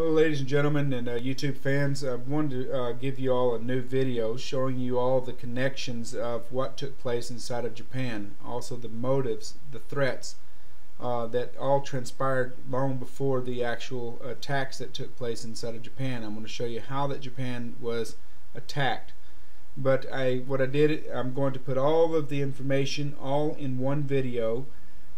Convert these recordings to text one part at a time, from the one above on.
Hello ladies and gentlemen and YouTube fans. I wanted to give you all a new video showing you all the connections of what took place inside of Japan, also the motives, the threats that all transpired long before the actual attacks that took place inside of Japan. I'm going to show you how that Japan was attacked. But what I did, I'm going to put all of the information all in one video.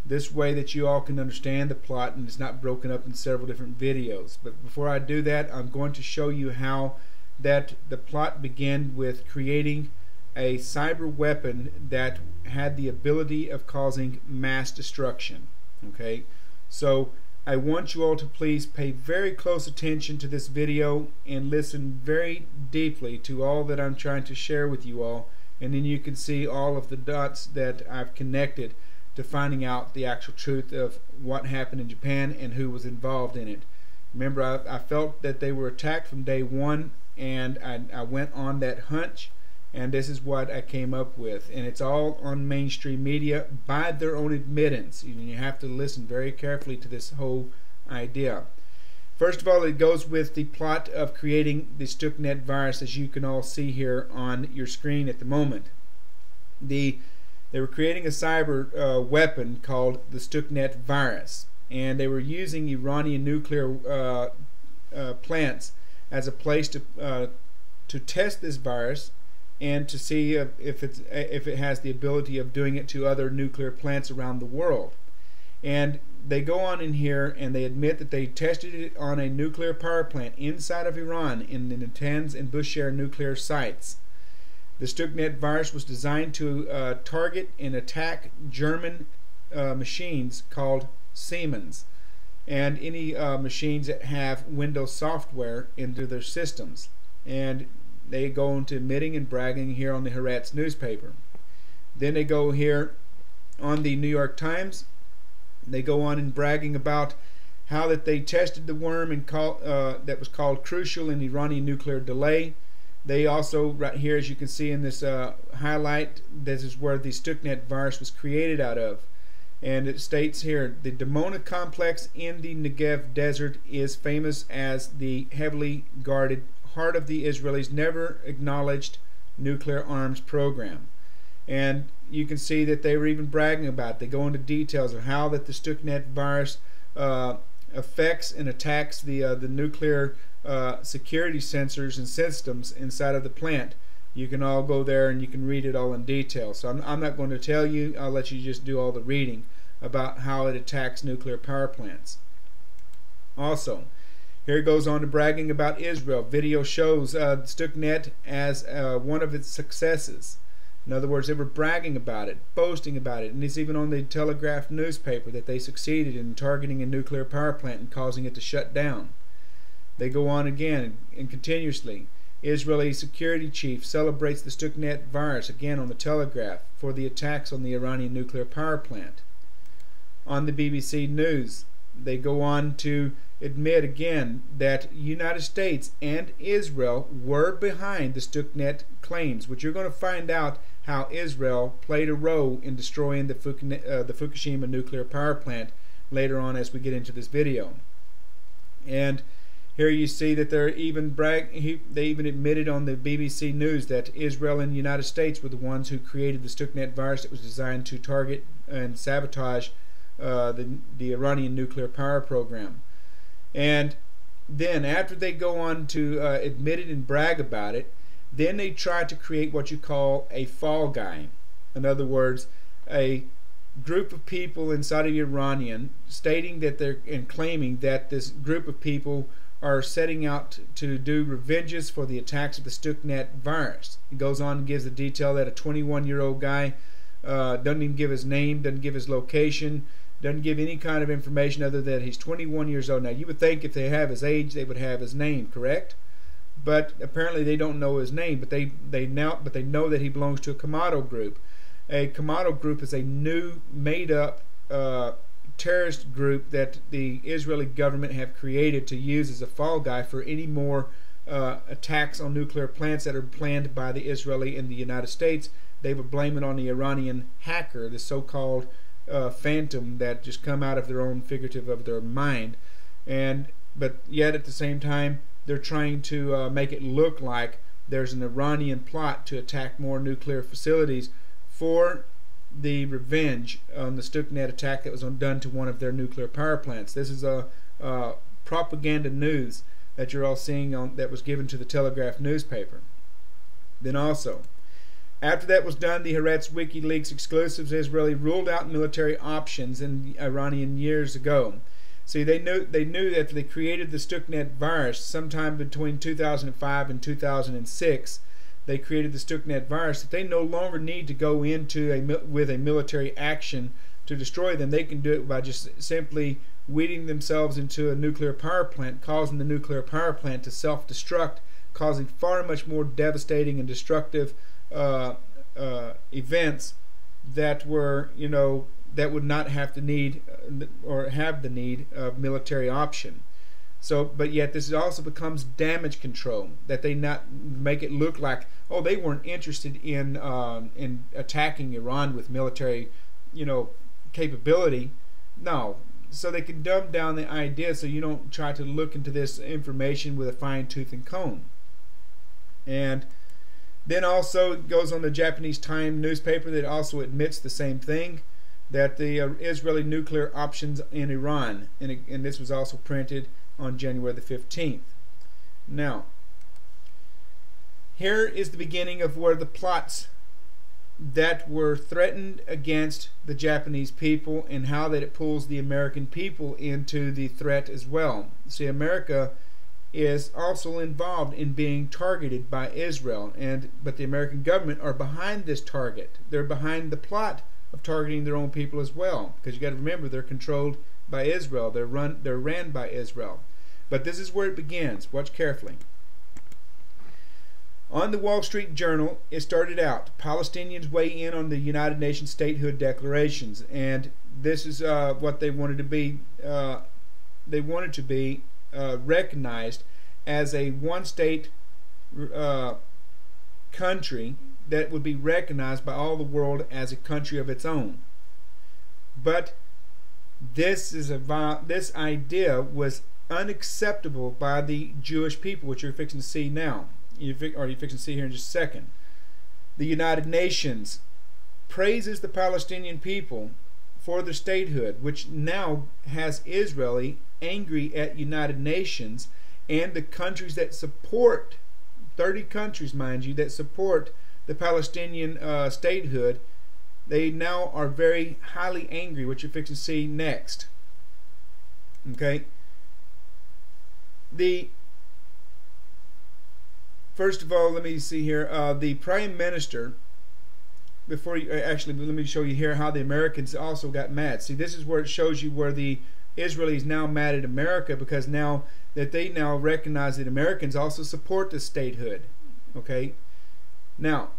This way that you all can understand the plot and it's not broken up in several different videos. But before I do that, I'm going to show you how that the plot began with creating a cyber weapon that had the ability of causing mass destruction. Okay, so I want you all to please pay very close attention to this video and listen very deeply to all that I'm trying to share with you all, and then you can see all of the dots that I've connected to finding out the actual truth of what happened in Japan and who was involved in it. Remember, I felt that they were attacked from day one, and I went on that hunch, and this is what I came up with. And it's all on mainstream media by their own admittance. You have to listen very carefully to this whole idea. First of all, it goes with the plot of creating the Stuxnet virus, as you can all see here on your screen at the moment. They were creating a cyber weapon called the Stuxnet virus, and they were using Iranian nuclear plants as a place to test this virus and to see if it has the ability of doing it to other nuclear plants around the world. And they go on in here and they admit that they tested it on a nuclear power plant inside of Iran in the Natanz and Bushehr nuclear sites. The Stuxnet virus was designed to target and attack German machines called Siemens and any machines that have Windows software into their systems. And they go into admitting and bragging here on the Haaretz newspaper. Then they go here on the New York Times. They go on and bragging about how that they tested the worm and that was called crucial in Iranian nuclear delay. They also, right here, as you can see in this highlight, this is where the Stuxnet virus was created out of. And it states here, the Dimona complex in the Negev desert is famous as the heavily guarded heart of the Israelis' never acknowledged nuclear arms program. And you can see that they were even bragging about it. They go into details of how that the Stuxnet virus affects and attacks the nuclear security sensors and systems inside of the plant. You can all go there and you can read it all in detail. So I'm not going to tell you. I'll let you just do all the reading about how it attacks nuclear power plants. Also, here it goes on to bragging about Israel. Video shows Stuxnet as one of its successes. In other words, they were bragging about it, boasting about it, and it's even on the Telegraph newspaper that they succeeded in targeting a nuclear power plant and causing it to shut down. They go on again and continuously. Israeli security chief celebrates the Stuxnet virus again on the Telegraph for the attacks on the Iranian nuclear power plant. On the BBC News, they go on to admit again that United States and Israel were behind the Stuxnet claims, which you're going to find out how Israel played a role in destroying the Fukushima nuclear power plant later on as we get into this video. And here you see that they even admitted on the BBC News that Israel and the United States were the ones who created the Stuxnet virus that was designed to target and sabotage the Iranian nuclear power program. And then after they go on to admit it and brag about it, then they try to create what you call a fall guy. In other words, a group of people inside of Iranian stating that they're and claiming that this group of people are setting out to do revenges for the attacks of the Stuxnet virus. He goes on and gives the detail that a 21-year-old guy doesn't even give his name, doesn't give his location, doesn't give any kind of information other than he's 21 years old. Now, you would think if they have his age, they would have his name, correct? But apparently they don't know his name, but they know that he belongs to a commando group. A commando group is a new, made-up terrorist group that the Israeli government have created to use as a fall guy for any more attacks on nuclear plants that are planned by the Israeli and the United States. They would blame it on the Iranian hacker, the so-called phantom that just come out of their own figurative of their mind. And but yet at the same time they're trying to make it look like there's an Iranian plot to attack more nuclear facilities for the revenge on the Stuxnet attack that was done to one of their nuclear power plants. This is a propaganda news that you're all seeing that was given to the Telegraph newspaper. Then also, after that was done, the Haaretz WikiLeaks exclusives Israeli ruled out military options in Iranian years ago. See, they knew that they created the Stuxnet virus sometime between 2005 and 2006. They created the Stuxnet virus that they no longer need to go into with a military action to destroy them. They can do it by just simply weeding themselves into a nuclear power plant, causing the nuclear power plant to self-destruct, causing far much more devastating and destructive events that were, that would not have to need or have the need of military option. So, but yet this also becomes damage control, that they not make it look like, oh, they weren't interested in attacking Iran with military, capability. No, so they can dumb down the idea so you don't try to look into this information with a fine tooth and comb. And then also it goes on the Japanese Time newspaper that also admits the same thing, that the Israeli nuclear options in Iran, and this was also printed on January the 15th. Now, here is the beginning of where the plots that were threatened against the Japanese people and how that it pulls the American people into the threat as well. See, America is also involved in being targeted by Israel, but the American government are behind this target. They're behind the plot of targeting their own people as well, because you got to remember they're controlled by Israel. They're ran by Israel. But this is where it begins. Watch carefully. On the Wall Street Journal, it started out, Palestinians weigh in on the United Nations statehood declarations, and this is what they wanted to be. They wanted to be recognized as a one-state country that would be recognized by all the world as a country of its own. But this idea was unacceptable by the Jewish people, which you're fixing to see now. You're fixing to see here in just a second. The United Nations praises the Palestinian people for their statehood, which now has Israeli angry at United Nations and the countries that support, 30 countries, mind you, that support the Palestinian statehood. They now are very highly angry, which you're fixing to see next. Okay. First of all, let me see here. The Prime Minister, before you actually, let me show you here how the Americans also got mad. See, this is where it shows you where the Israelis now mad at America, because now that they now recognize that Americans also support the statehood. Okay. Now,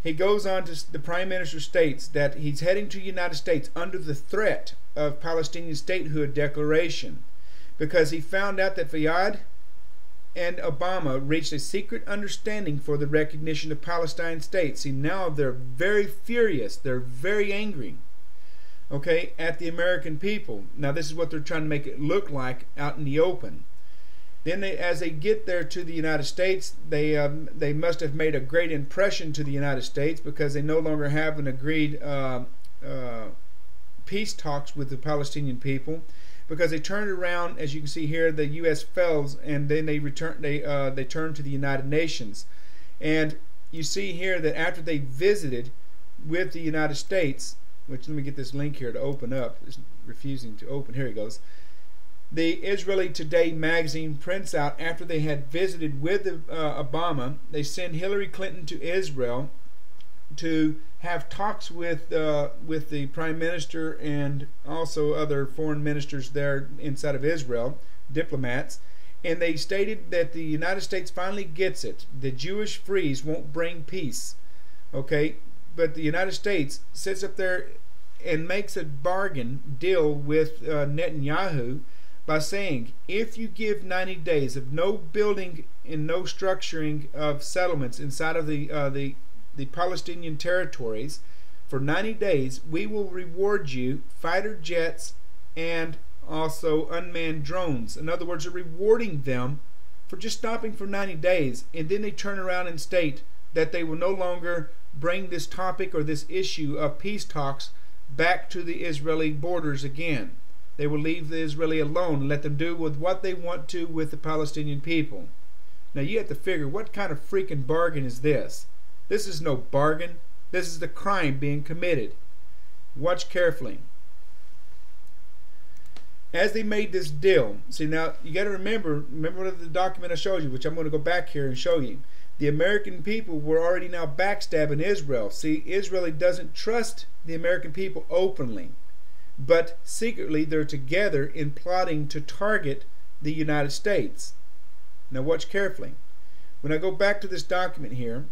he goes on to, the Prime Minister states that he's heading to the United States under the threat of Palestinian statehood declaration, because he found out that Fayyad and Obama reached a secret understanding for the recognition of Palestine state. See, now they're very furious. They're very angry, okay, at the American people. Now, this is what they're trying to make it look like out in the open. Then, as they get there to the United States, they must have made a great impression to the United States, because they no longer have an agreed peace talks with the Palestinian people, because they turned around, as you can see here, the U.S. fell, and then they turned to the United Nations. And you see here that after they visited with the United States, which, let me get this link here to open up. It's refusing to open. Here it goes. The Israeli Today magazine prints out, after they had visited with Obama, they send Hillary Clinton to Israel to have talks with the Prime Minister and also other foreign ministers there inside of Israel, diplomats, and they stated that the United States finally gets it. The Jewish freeze won't bring peace. Okay, but the United States sits up there and makes a bargain deal with Netanyahu by saying, if you give 90 days of no building and no structuring of settlements inside of the Palestinian territories for 90 days, we will reward you fighter jets and also unmanned drones. In other words, they're rewarding them for just stopping for 90 days, and then they turn around and state that they will no longer bring this topic or this issue of peace talks back to the Israeli borders again. They will leave the Israeli alone and let them do with what they want to with the Palestinian people. Now you have to figure, what kind of freaking bargain is this? This is no bargain. This is the crime being committed. Watch carefully. As they made this deal, see, now you got to remember the document I showed you, which I'm going to go back here and show you. The American people were already now backstabbing Israel. See, Israel doesn't trust the American people openly, but secretly they're together in plotting to target the United States. Now watch carefully. When I go back to this document here,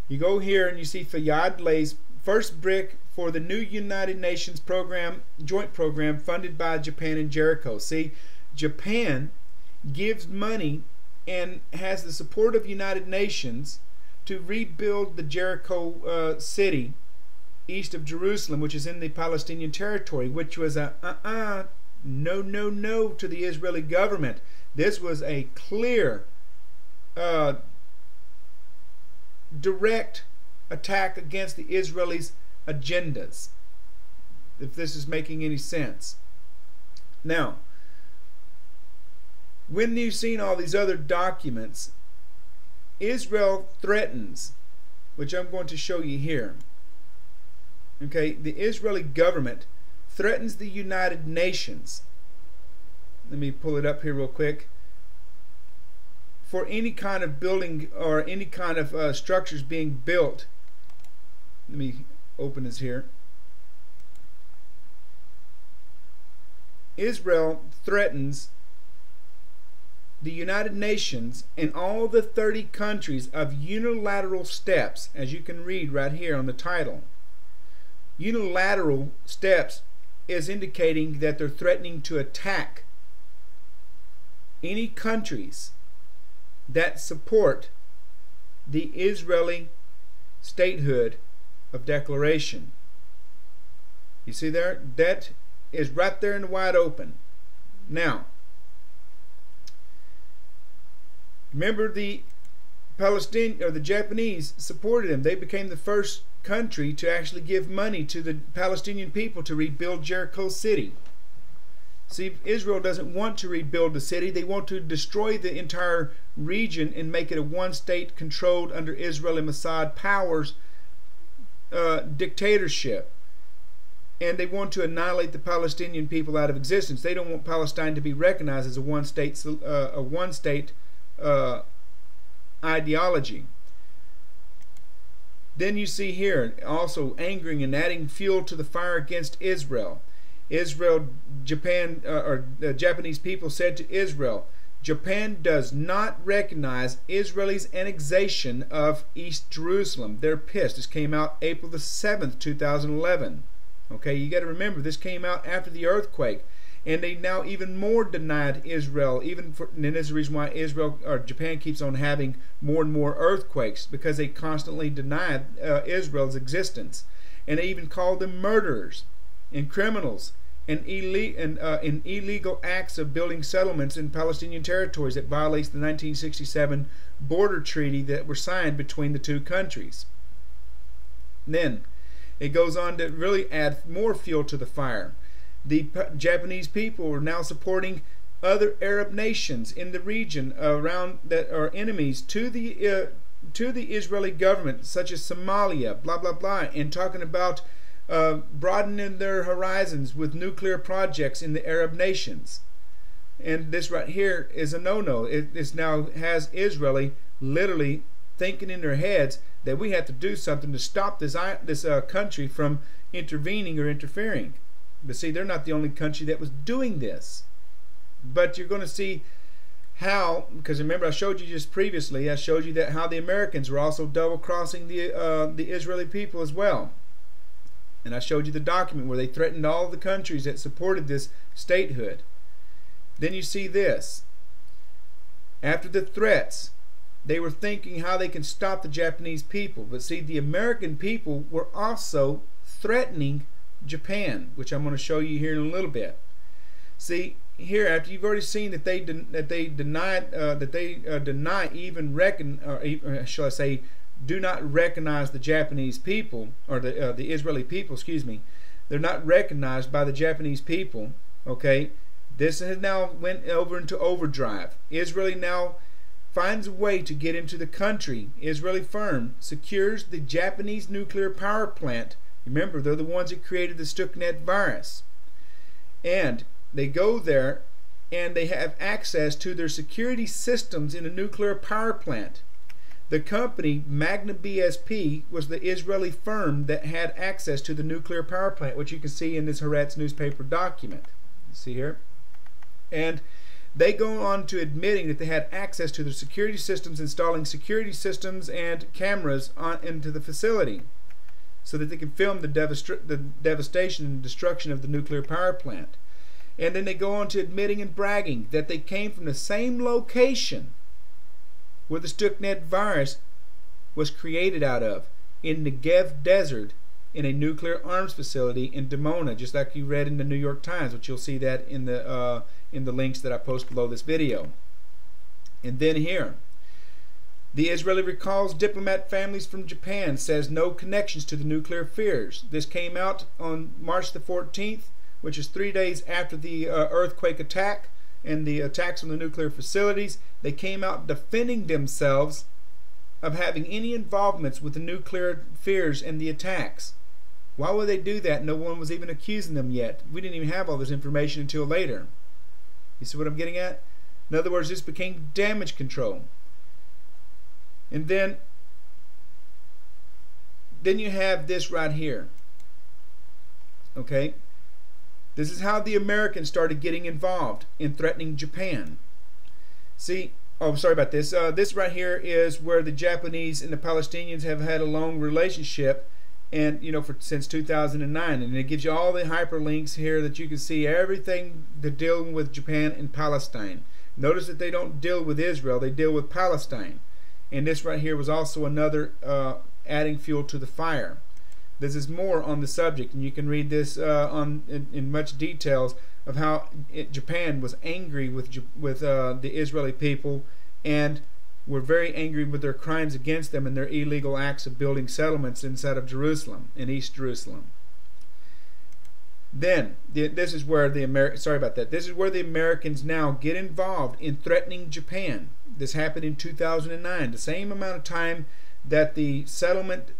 you go here and you see Fayyad lays first brick for the new United Nations program, joint program funded by Japan and Jericho. See, Japan gives money and has the support of United Nations to rebuild the Jericho city east of Jerusalem, which is in the Palestinian territory, which was a no to the Israeli government. This was a clear direct attack against the Israelis' agendas, if this is making any sense. Now, when you've seen all these other documents, Israel threatens, which I'm going to show you here. Okay, the Israeli government threatens the United Nations. Let me pull it up here real quick. For any kind of building or any kind of structures being built. Let me open this here. Israel threatens the United Nations and all the 30 countries of unilateral steps, as you can read right here on the title. Unilateral steps is indicating that they're threatening to attack any countries that support the Israeli statehood of declaration. You see there? That is right there in the wide open. Now, remember the Palestinian or the Japanese supported them. They became the first country to actually give money to the Palestinian people to rebuild Jericho city. See, Israel doesn't want to rebuild the city. They want to destroy the entire region and make it a one-state controlled under Israeli Mossad powers dictatorship. And they want to annihilate the Palestinian people out of existence. They don't want Palestine to be recognized as a one-state ideology. Then you see here also angering and adding fuel to the fire against Israel. The Japanese people said to Israel, Japan does not recognize Israel's annexation of East Jerusalem. They're pissed. This came out April the 7th, 2011. Okay, you got to remember, this came out after the earthquake, and they now even more denied Israel. And this is the reason why Japan keeps on having more and more earthquakes, because they constantly denied Israel's existence, and they even called them murderers and criminals and illegal acts of building settlements in Palestinian territories that violates the 1967 border treaty that were signed between the two countries. And then it goes on to really add more fuel to the fire. The Japanese people are now supporting other Arab nations in the region around that are enemies to the Israeli government, such as Somalia, blah blah blah, and talking about broadening their horizons with nuclear projects in the Arab nations. And this right here is a no-no. It now has Israeli literally thinking in their heads that we have to do something to stop this country from intervening or interfering. But see, they're not the only country that was doing this. But you're going to see how, because remember I showed you just previously, I showed you that how the Americans were also double-crossing the Israeli people as well. And I showed you the document where they threatened all the countries that supported this statehood. Then you see this. After the threats, they were thinking how they can stop the Japanese people. But see, the American people were also threatening Japan, which I'm going to show you here in a little bit. See here, after you've already seen that they deny even shall I say, do not recognize the Japanese people, or the Israeli people, excuse me. They're not recognized by the Japanese people. Okay, this has now went over into overdrive. Israel now finds a way to get into the country. Israeli firm secures the Japanese nuclear power plant. Remember, they're the ones that created the Stuxnet virus. And they go there and they have access to their security systems in a nuclear power plant. The company, Magna BSP, was the Israeli firm that had access to the nuclear power plant, which you can see in this Haaretz newspaper document. See here? And they go on to admitting that they had access to the security systems, installing security systems and cameras into the facility so that they can film the devastation and destruction of the nuclear power plant. And then they go on to admitting and bragging that they came from the same location where the Stuxnet virus was created out of, in the Negev Desert, in a nuclear arms facility in Dimona, just like you read in the New York Times, which you'll see that in the links that I post below this video. And then here, the Israeli recalls diplomat families from Japan, says no connections to the nuclear fears. This came out on March the 14th, which is 3 days after the earthquake attack and the attacks on the nuclear facilities. They came out defending themselves of having any involvements with the nuclear fears and the attacks. Why would they do that? No one was even accusing them yet. We didn't even have all this information until later. You see what I'm getting at? In other words, this became damage control. And then you have this right here. Okay? This is how the Americans started getting involved in threatening Japan. See, oh, sorry about this. This right here is where the Japanese and the Palestinians have had a long relationship, and since 2009. And it gives you all the hyperlinks here that you can see everything they're dealing with Japan and Palestine. Notice that they don't deal with Israel; they deal with Palestine. And this right here was also another adding fuel to the fire. This is more on the subject, and you can read this in much details of how Japan was angry with the Israeli people, and were very angry with their crimes against them and their illegal acts of building settlements inside of Jerusalem, in East Jerusalem. Then this is where the This is where the Americans now get involved in threatening Japan. This happened in 2009, the same amount of time that the settlement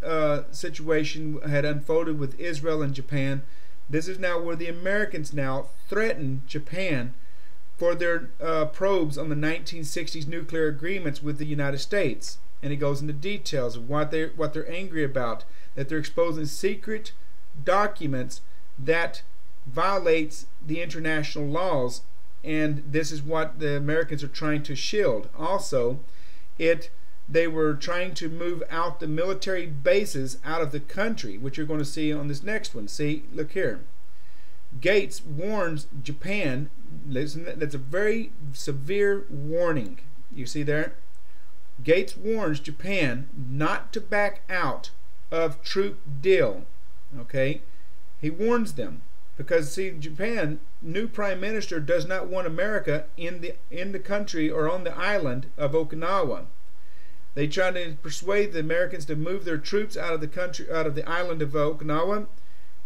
situation had unfolded with Israel and Japan. This is now where the Americans now threaten Japan for their probes on the 1960s nuclear agreements with the United States. And it goes into details of what they're angry about, that they're exposing secret documents that violates the international laws, and this is what the Americans are trying to shield. Also, they were trying to move out the military bases out of the country, which you're going to see on this next one. See, look here. Gates warns Japan. Listen, that's a very severe warning. You see there? Gates warns Japan not to back out of troop deal. Okay? He warns them because, see, Japan, new prime minister does not want America in the country or on the island of Okinawa. They try to persuade the Americans to move their troops out of the country, out of the island of Okinawa,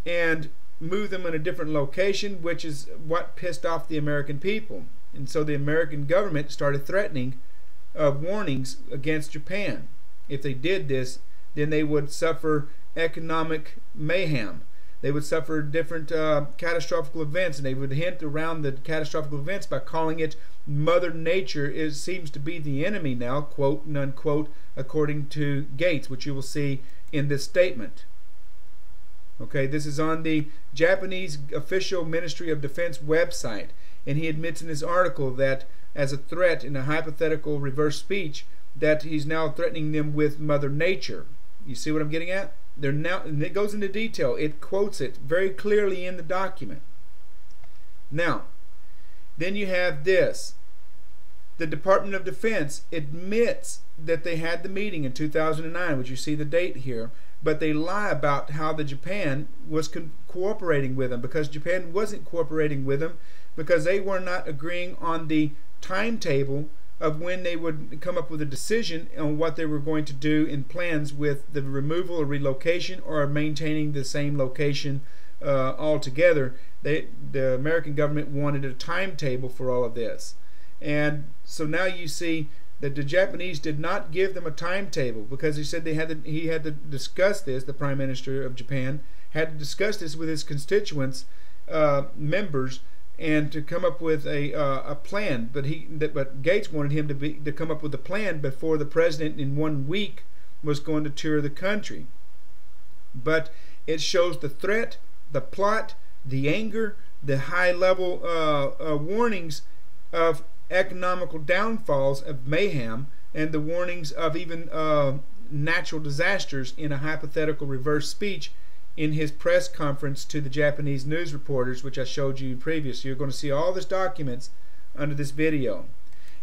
and move them in a different location, which is what pissed off the American people. And so the American government started threatening warnings against Japan. If they did this, then they would suffer economic mayhem. They would suffer different catastrophic events, and they would hint around the catastrophic events by calling it Mother Nature seems to be the enemy now, quote and unquote, according to Gates, which you will see in this statement. Okay, this is on the Japanese official Ministry of Defense website, and he admits in his article that as a threat in a hypothetical reverse speech that he's now threatening them with Mother Nature. You see what I'm getting at? They're now, and it goes into detail. It quotes it very clearly in the document. Now, then you have this. The Department of Defense admits that they had the meeting in 2009, which you see the date here, but they lie about how the Japan was cooperating with them, because Japan wasn't cooperating with them. because they were not agreeing on the timetable of when they would come up with a decision on what they were going to do in plans with the removal or relocation or maintaining the same location altogether. The American government wanted a timetable for all of this. And so now you see that the Japanese did not give them a timetable, because he said he had to discuss this, the Prime Minister of Japan had to discuss this with his constituents, members, and to come up with a plan. But Gates wanted him to come up with a plan before the president in 1 week was going to tour the country. But it shows the threat, the plot, the anger, the high-level warnings of economical downfalls, of mayhem, and the warnings of even natural disasters in a hypothetical reverse speech in his press conference to the Japanese news reporters, which I showed you previously. You're going to see all these documents under this video.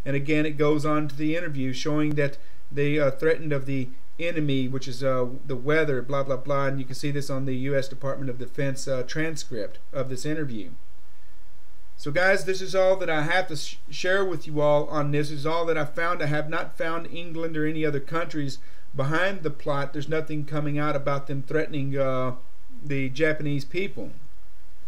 And again, it goes on to the interview showing that they threatened of the enemy, which is the weather, blah blah blah, and you can see this on the U.S. Department of Defense transcript of this interview. So guys, this is all that I have to share with you all on this. This is all that I found. I have not found England or any other countries behind the plot. There's nothing coming out about them threatening the Japanese people.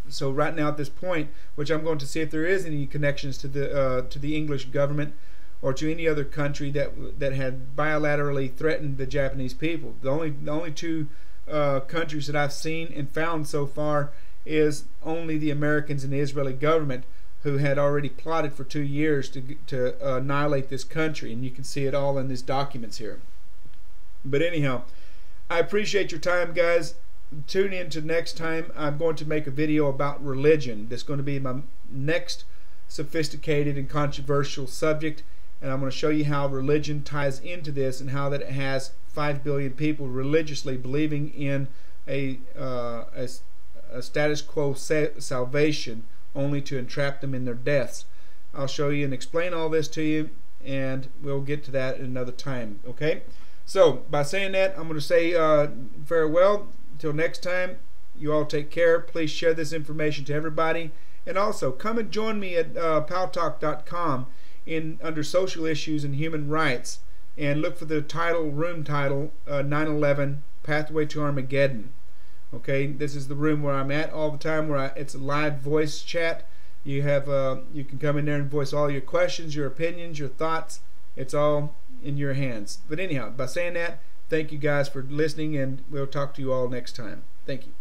So right now at this point, which I'm going to see if there is any connections to the English government or to any other country that had bilaterally threatened the Japanese people. The only two countries that I've seen and found so far is only the Americans and the Israeli government, who had already plotted for 2 years to annihilate this country, and you can see it all in these documents here. But anyhow, I appreciate your time, guys. Tune in to next time. I'm going to make a video about religion. That's going to be my next sophisticated and controversial subject, and I'm going to show you how religion ties into this, and how that it has 5 billion people religiously believing in a status quo salvation, only to entrap them in their deaths. I'll show you and explain all this to you, and we'll get to that at another time. Okay? So, by saying that, I'm going to say farewell. Until next time, you all take care. Please share this information to everybody. And also, come and join me at paltalk.com under Social Issues and Human Rights, and look for the room title, 9/11 Pathway to Armageddon. Okay, this is the room where I'm at all the time, where it's a live voice chat. You can come in there and voice all your questions, your opinions, your thoughts. It's all in your hands. But anyhow, by saying that, thank you guys for listening, and we'll talk to you all next time. Thank you.